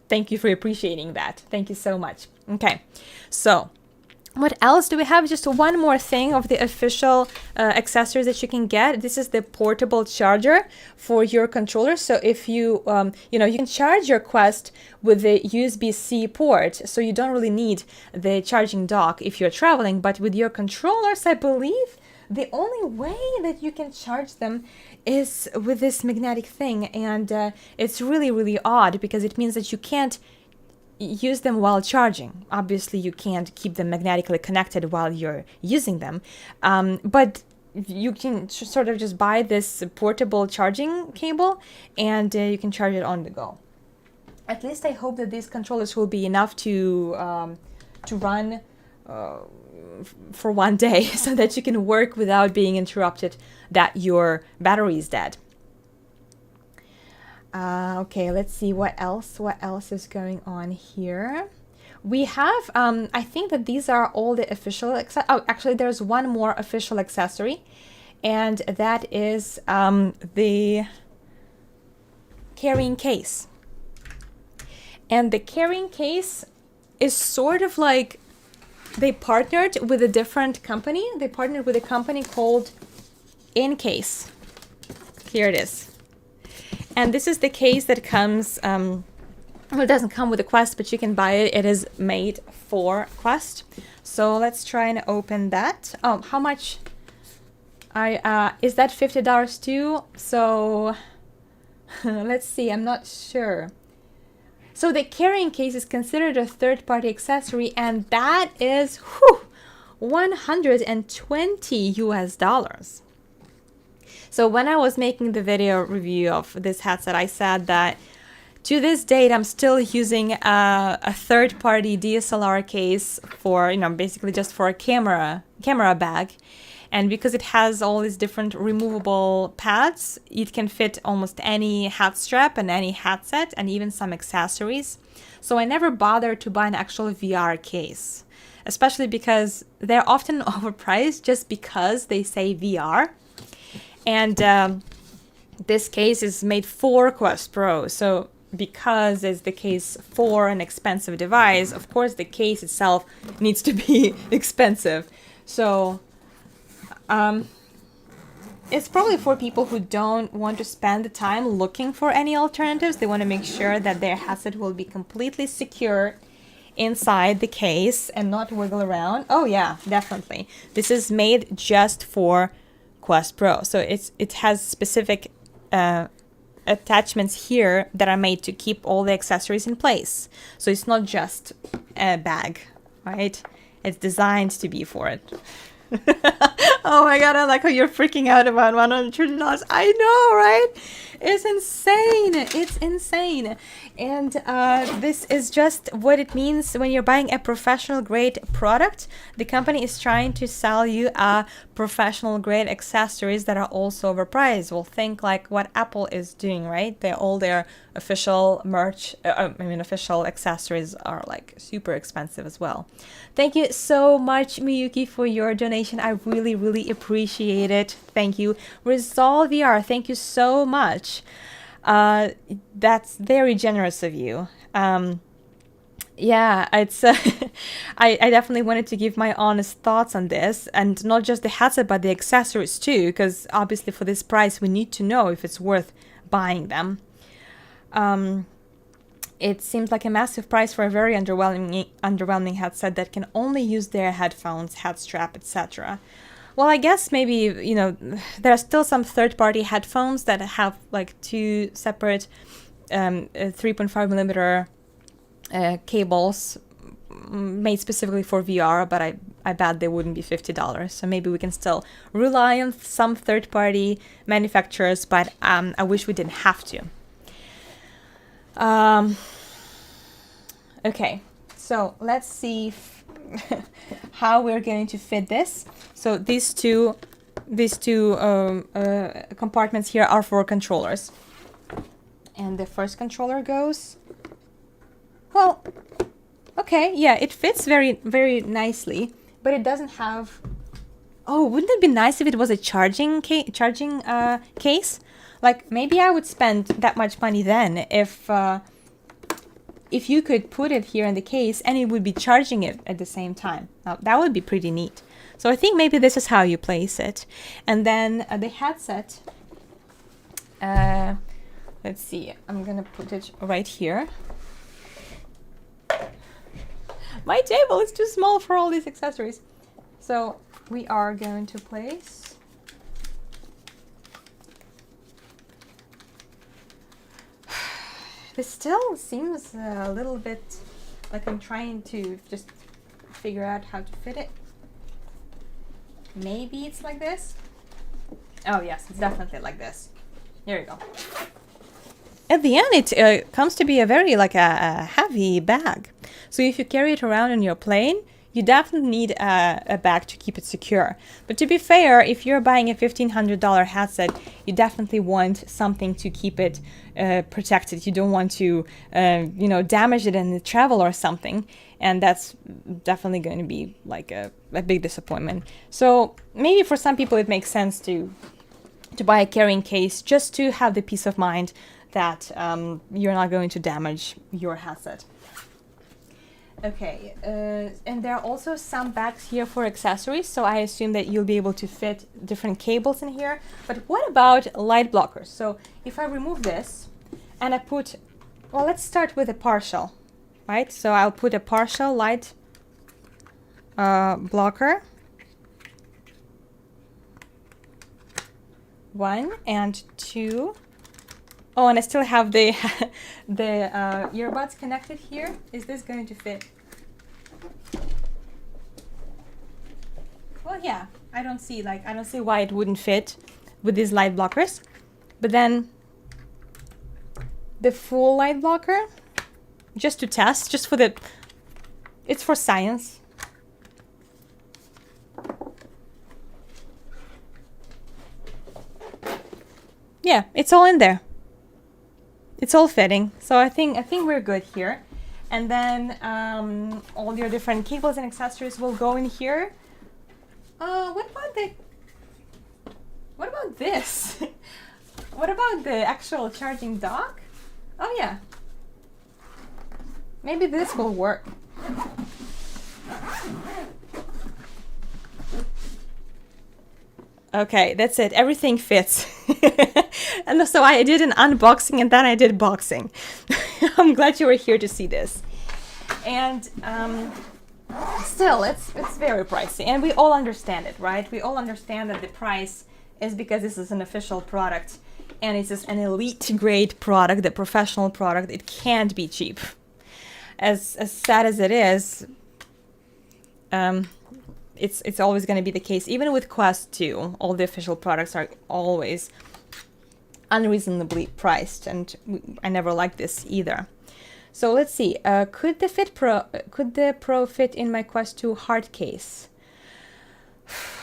Thank you for appreciating that. Thank you so much. Okay, so what else do we have? Just one more thing of the official accessories that you can get. This is the portable charger for your controller. So if you, you can charge your Quest with the USB-C port, so you don't really need the charging dock if you're traveling. But with your controllers, I believe the only way that you can charge them is with this magnetic thing. And it's really, really odd because it means that you can't use them while charging. Obviously, you can't keep them magnetically connected while you're using them. But you can sort of just buy this portable charging cable and you can charge it on the go. At least I hope that these controllers will be enough to run for one day so that you can work without being interrupted that your battery is dead. Okay, let's see what else is going on here. We have, I think that these are all the official, actually there's one more official accessory, and that is the carrying case. And the carrying case is sort of like, they partnered with a different company. They partnered with a company called InCase. Here it is. And this is the case that comes, well, it doesn't come with a Quest, but you can buy it. It is made for Quest. So let's try and open that. Oh, how much? Is that $50 too? So let's see, I'm not sure. So the carrying case is considered a third-party accessory, and that is $120 US. So when I was making the video review of this headset, I said that to this date, I'm still using a third-party DSLR case for, basically just for a camera bag. And because it has all these different removable pads, it can fit almost any hat strap and any headset and even some accessories. So I never bothered to buy an actual VR case, especially because they're often overpriced just because they say VR. And this case is made for Quest Pro. So because it's the case for an expensive device, of course the case itself needs to be expensive. So it's probably for people who don't want to spend the time looking for any alternatives. They want to make sure that their headset will be completely secure inside the case and not wiggle around. Oh yeah, definitely. This is made just for Quest Pro. So it has specific attachments here that are made to keep all the accessories in place. So it's not just a bag, right? It's designed to be for it. Oh my god, I like how you're freaking out about $130. I know, right? is insane. It's insane. And this is just what it means when you're buying a professional grade product. The company is trying to sell you professional grade accessories that are also overpriced. Well, think like what Apple is doing, right? All their official merch, official accessories are like super expensive as well. Thank you so much, Miyuki, for your donation. I really, really appreciate it. Thank you. Resolve VR, thank you so much. That's very generous of you. Yeah, it's I definitely wanted to give my honest thoughts on this, and not just the headset but the accessories too, because obviously for this price we need to know if it's worth buying them. It seems like a massive price for a very underwhelming headset that can only use their headphones, head strap, etc. Well, I guess maybe, you know, there are still some third-party headphones that have like two separate 3.5 millimeter cables made specifically for VR, but I bet they wouldn't be $50. So maybe we can still rely on some third-party manufacturers, but I wish we didn't have to. Okay, so let's see how we're going to fit this. So these two compartments here are for controllers, and the first controller goes, well, okay, yeah, it fits very, very nicely, but it doesn't have. Oh, wouldn't it be nice if it was a charging case? Like, maybe I would spend that much money then if you could put it here in the case and it would be charging it at the same time. Now, that would be pretty neat. So I think maybe this is how you place it. And then the headset, let's see, I'm gonna put it right here. My table is too small for all these accessories. So we are going to place this. Still seems a little bit like I'm trying to just figure out how to fit it. Maybe it's like this. Oh yes, it's definitely like this. Here you go. At the end, it comes to be a very like a heavy bag. So if you carry it around on your plane, you definitely need a bag to keep it secure. But to be fair, if you're buying a $1,500 headset, you definitely want something to keep it protected. You don't want to, damage it in the travel or something. And that's definitely going to be like a big disappointment. So maybe for some people it makes sense to buy a carrying case just to have the peace of mind that you're not going to damage your headset. Okay, and there are also some bags here for accessories, so I assume that you'll be able to fit different cables in here. But what about light blockers? So if I remove this and I put, well, let's start with a partial, right? So I'll put a partial light blocker. 1 and 2. Oh, and I still have the earbuds connected here. Is this going to fit? Well, yeah. I don't see why it wouldn't fit with these light blockers. But then the full light blocker, just to test, it's for science. Yeah, it's all in there. It's all fitting, so I think we're good here. And then all your different cables and accessories will go in here. What about this? What about the actual charging dock? Oh yeah, maybe this will work. Okay, that's it. Everything fits. And so I did an unboxing and then I did boxing. I'm glad you were here to see this. And still, it's very pricey. And we all understand it, right? We all understand that the price is because this is an official product. And it's just an elite grade product, the professional product. It can't be cheap. As sad as it is, it's always going to be the case. Even with Quest 2, all the official products are always unreasonably priced, and I never liked this either. So let's see. Could the Pro fit in my Quest 2 hard case?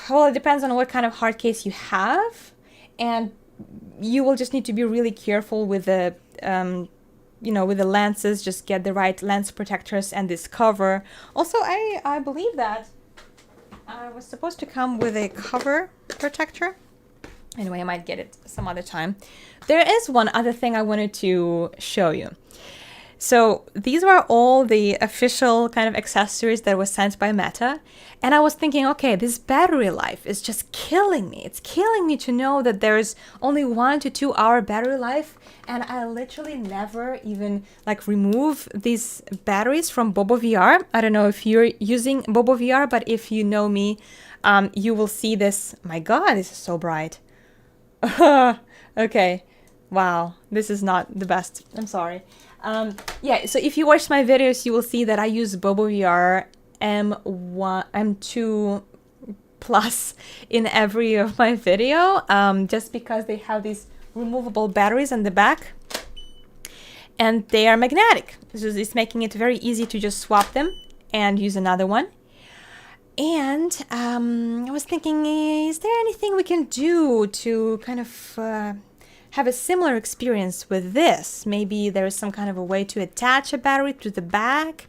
Well, it depends on what kind of hard case you have, and you will just need to be really careful with the with the lenses. Just get the right lens protectors and this cover. Also, I believe that I was supposed to come with a cover protector. Anyway, I might get it some other time. There is one other thing I wanted to show you. So these were all the official kind of accessories that were sent by Meta. And I was thinking, okay, this battery life is just killing me. It's killing me to know that there's only 1 to 2 hour battery life. And I literally never even like remove these batteries from Bobo VR. I don't know if you're using Bobo VR, but if you know me, you will see this. My God, this is so bright. Okay. Wow. This is not the best. I'm sorry. Yeah, so if you watch my videos, you will see that I use Bobo VR M2 Plus in every of my video, just because they have these removable batteries on the back, and they are magnetic. So it's making it very easy to just swap them and use another one. And I was thinking, is there anything we can do to kind of have a similar experience with this? Maybe there is some kind of a way to attach a battery to the back.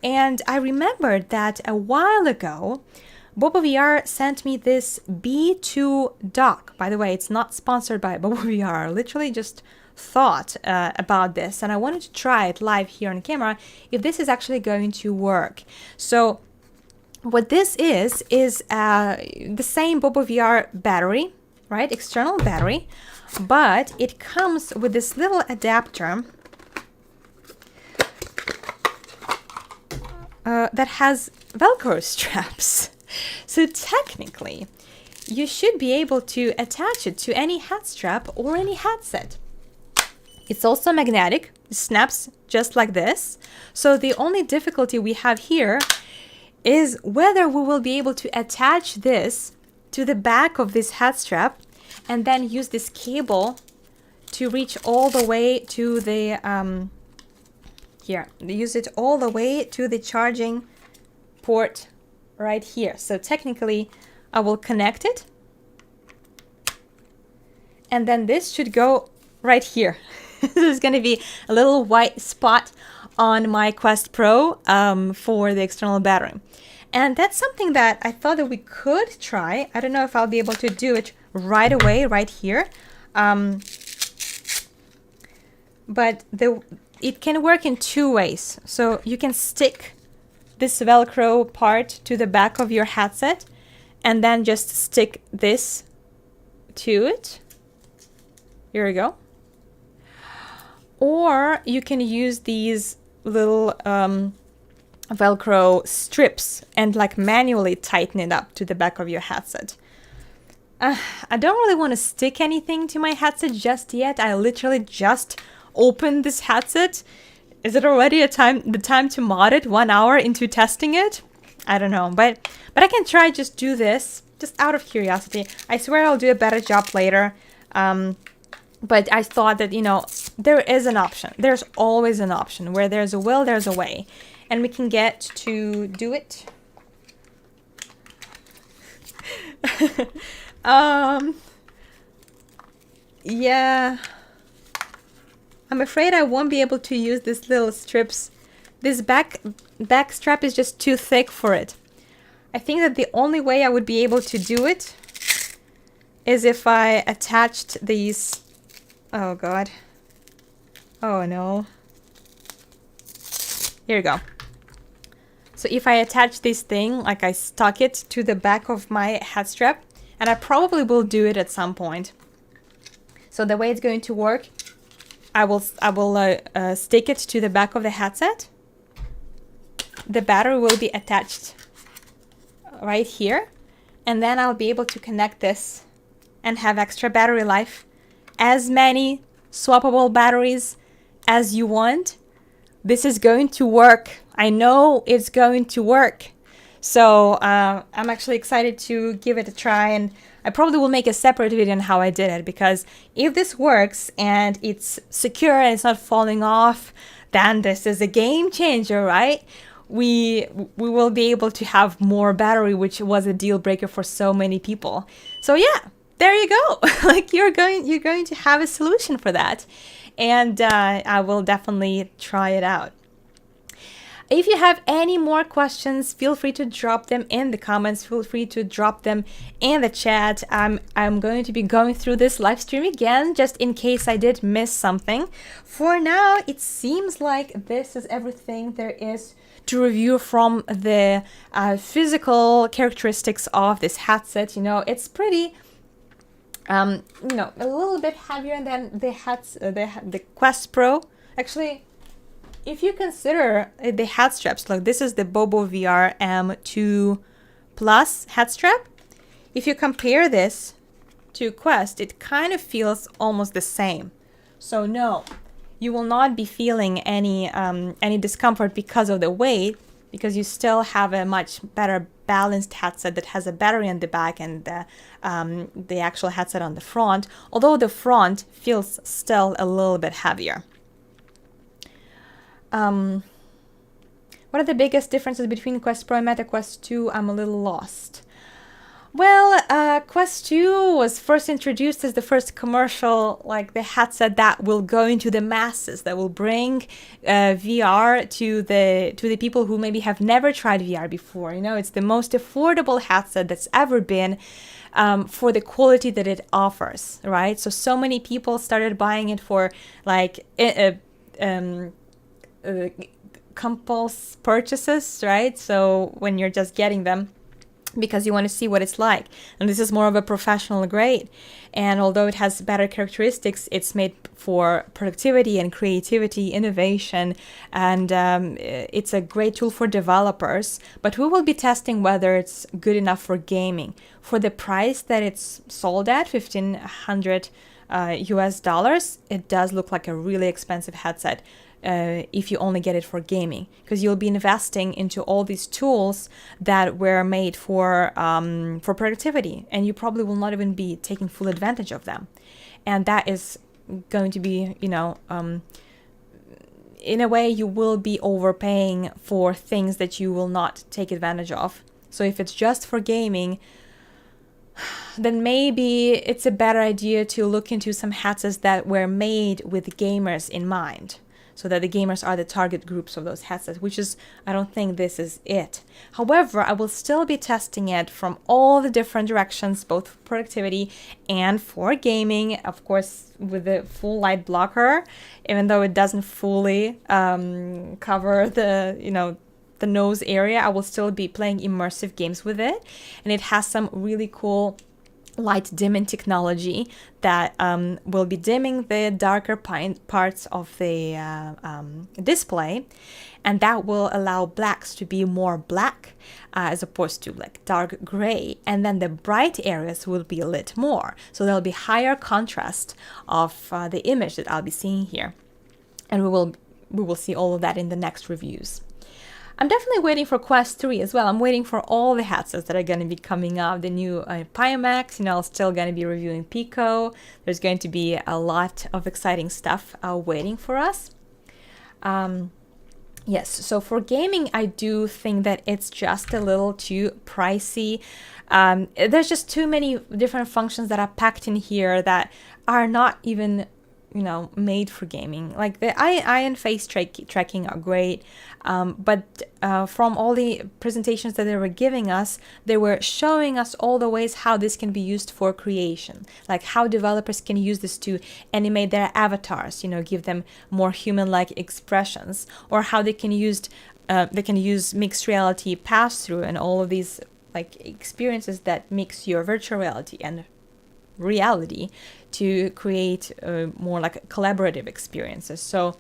And I remembered that a while ago, Bobo VR sent me this B2 dock. By the way, it's not sponsored by Bobo VR. I literally just thought about this, and I wanted to try it live here on camera if this is actually going to work. So what this is the same Bobo VR battery, right? External battery. But it comes with this little adapter that has Velcro straps. So technically, you should be able to attach it to any hat strap or any headset. It's also magnetic. It snaps just like this. So the only difficulty we have here is whether we will be able to attach this to the back of this hat strap and then use this cable to reach all the way to the, use it all the way to the charging port right here. So technically, I will connect it. And then this should go right here. There's going to be a little white spot on my Quest Pro for the external battery. And that's something that I thought that we could try. I don't know if I'll be able to do it right away, right here. But it can work in 2 ways. So you can stick this Velcro part to the back of your headset and then just stick this to it. Here we go. Or you can use these little Velcro strips and like manually tighten it up to the back of your headset. I don't really want to stick anything to my headset just yet. I literally just opened this headset. Is it already the time to mod it 1 hour into testing it? I don't know, but I can try just do this just out of curiosity. I swear I'll do a better job later. But I thought that, there is an option. There's always an option. Where there's a will, there's a way. And we can get to do it. Yeah. I'm afraid I won't be able to use these little strips. This back strap is just too thick for it. I think that the only way I would be able to do it is if I attached these. Oh God. Oh no. Here we go. So if I attach this thing, like I stuck it to the back of my head strap, and I probably will do it at some point. So the way it's going to work, I will stick it to the back of the headset. The battery will be attached right here, and then I'll be able to connect this and have extra battery life. As many swappable batteries as you want. This is going to work. I know it's going to work. So I'm actually excited to give it a try, and I probably will make a separate video on how I did it, because if this works and it's secure and it's not falling off, then this is a game changer, right? We will be able to have more battery, which was a deal breaker for so many people. So yeah, there you go. Like you're going to have a solution for that, and I will definitely try it out. If you have any more questions, feel free to drop them in the comments. Feel free to drop them in the chat. I'm going to be going through this live stream again, just in case I did miss something. For now, it seems like this is everything there is to review from the physical characteristics of this headset. You know, it's pretty, you know, a little bit heavier than the Quest Pro. Actually, if you consider the head straps, like this is the Bobo VR M2 Plus head strap. If you compare this to Quest, it kind of feels almost the same. So no, you will not be feeling any discomfort because of the weight, because you still have a much better balanced headset that has a battery on the back and the actual headset on the front, although the front feels still a little bit heavier. What are the biggest differences between Quest Pro and Meta Quest 2? I'm a little lost. Well, Quest 2 was first introduced as the first commercial, like the headset that will go into the masses, that will bring VR to the people who maybe have never tried VR before. You know, it's the most affordable headset that's ever been, for the quality that it offers, right? So many people started buying it for like compulse purchases, right? So when you're just getting them because you want to see what it's like, and this is more of a professional grade, and although it has better characteristics, it's made for productivity and creativity, innovation, and it's a great tool for developers. But we will be testing whether it's good enough for gaming. For the price that it's sold at, $1,500 US, it does look like a really expensive headset. If you only get it for gaming, because you'll be investing into all these tools that were made for productivity, and you probably will not even be taking full advantage of them. And that is going to be, you know, in a way, you will be overpaying for things that you will not take advantage of. So if it's just for gaming, then maybe it's a better idea to look into some headsets that were made with gamers in mind, so that the gamers are the target groups of those headsets, which is, I don't think this is it. However, I will still be testing it from all the different directions, both for productivity and for gaming, of course, with the full light blocker, even though it doesn't fully cover the, you know, the nose area. I will still be playing immersive games with it, and it has some really cool light dimming technology that will be dimming the darker parts of the display, and that will allow blacks to be more black as opposed to like dark gray, and then the bright areas will be lit more, so there'll be higher contrast of the image that I'll be seeing here, and we will see all of that in the next reviews. I'm definitely waiting for Quest 3 as well. I'm waiting for all the headsets that are going to be coming out. The new Pimax, you know, still going to be reviewing Pico. There's going to be a lot of exciting stuff waiting for us. Yes, so for gaming, I do think that it's just a little too pricey. There's just too many different functions that are packed in here that are not even, you know, made for gaming. Like the eye and face tracking are great, but from all the presentations that they were giving us, they were showing us all the ways how this can be used for creation, like how developers can use this to animate their avatars, you know, give them more human-like expressions, or how they can use mixed reality pass-through and all of these like experiences that mix your virtual reality and reality to create more like collaborative experiences. So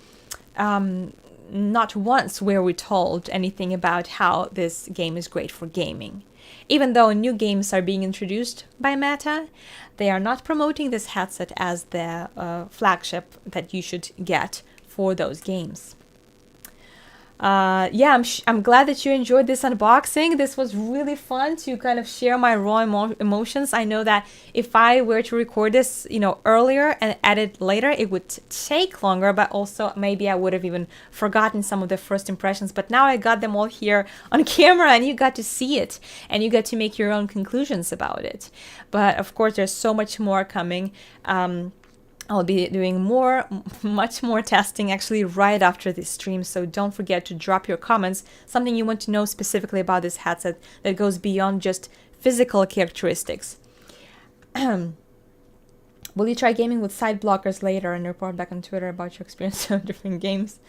not once were we told anything about how this game is great for gaming. Even though new games are being introduced by Meta, they are not promoting this headset as the flagship that you should get for those games. Yeah, I'm glad that you enjoyed this unboxing. This was really fun to kind of share my raw emotions. I know that if I were to record this, earlier and edit later, it would take longer, but also maybe I would have even forgotten some of the first impressions. But now I got them all here on camera and you got to see it and you got to make your own conclusions about it. But of course, there's so much more coming. I'll be doing much more testing actually right after this stream. So don't forget to drop your comments, something you want to know specifically about this headset that goes beyond just physical characteristics. Will you try gaming with side blockers later and report back on Twitter about your experience of different games?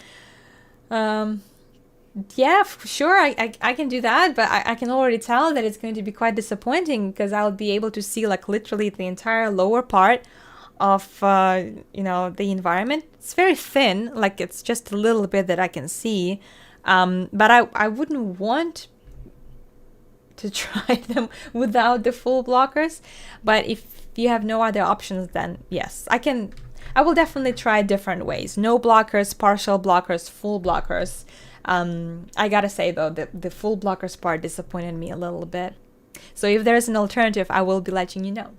Yeah, sure, I can do that, but I can already tell that it's going to be quite disappointing because I'll be able to see like literally the entire lower part of the environment. It's very thin, like it's just a little bit that I can see, but I wouldn't want to try them without the full blockers. But if you have no other options, then yes, I will definitely try different ways. No blockers, partial blockers, full blockers. I gotta say though, the full blockers part disappointed me a little bit. So if there's an alternative, I will be letting you know.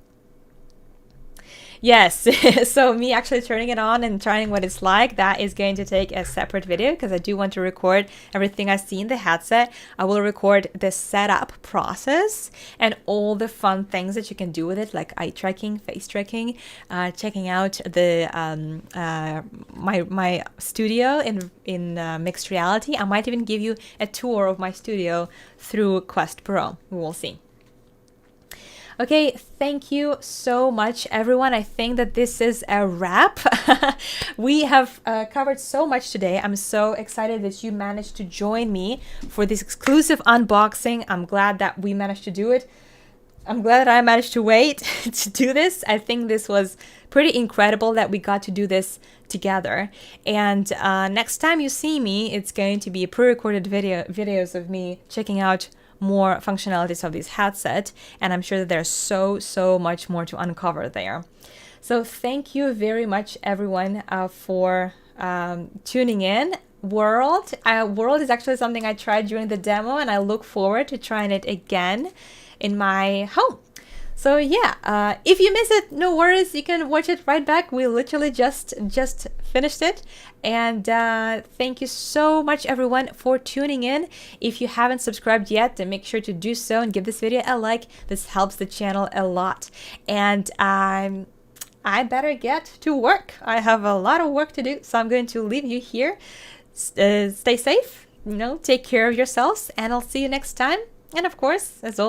Yes, so me actually turning it on and trying what it's like, that is going to take a separate video because I do want to record everything I see in the headset. I will record the setup process and all the fun things that you can do with it, like eye tracking, face tracking, checking out the my studio in mixed reality. I might even give you a tour of my studio through Quest Pro. We will see. Okay, thank you so much, everyone. I think that this is a wrap. We have covered so much today. I'm so excited that you managed to join me for this exclusive unboxing. I'm glad that we managed to do it. I'm glad that I managed to wait to do this. I think this was pretty incredible that we got to do this together. And next time you see me, it's going to be pre-recorded videos of me checking out more functionalities of this headset, and I'm sure that there's so much more to uncover there. So thank you very much, everyone, for tuning in. World is actually something I tried during the demo, and I look forward to trying it again in my home. So yeah, if you miss it, no worries, you can watch it right back. We literally just finished it. And thank you so much, everyone, for tuning in. If you haven't subscribed yet, then make sure to do so and give this video a like. This helps the channel a lot. And I better get to work. I have a lot of work to do, so I'm going to leave you here. Stay safe, take care of yourselves, and I'll see you next time. And of course, as always,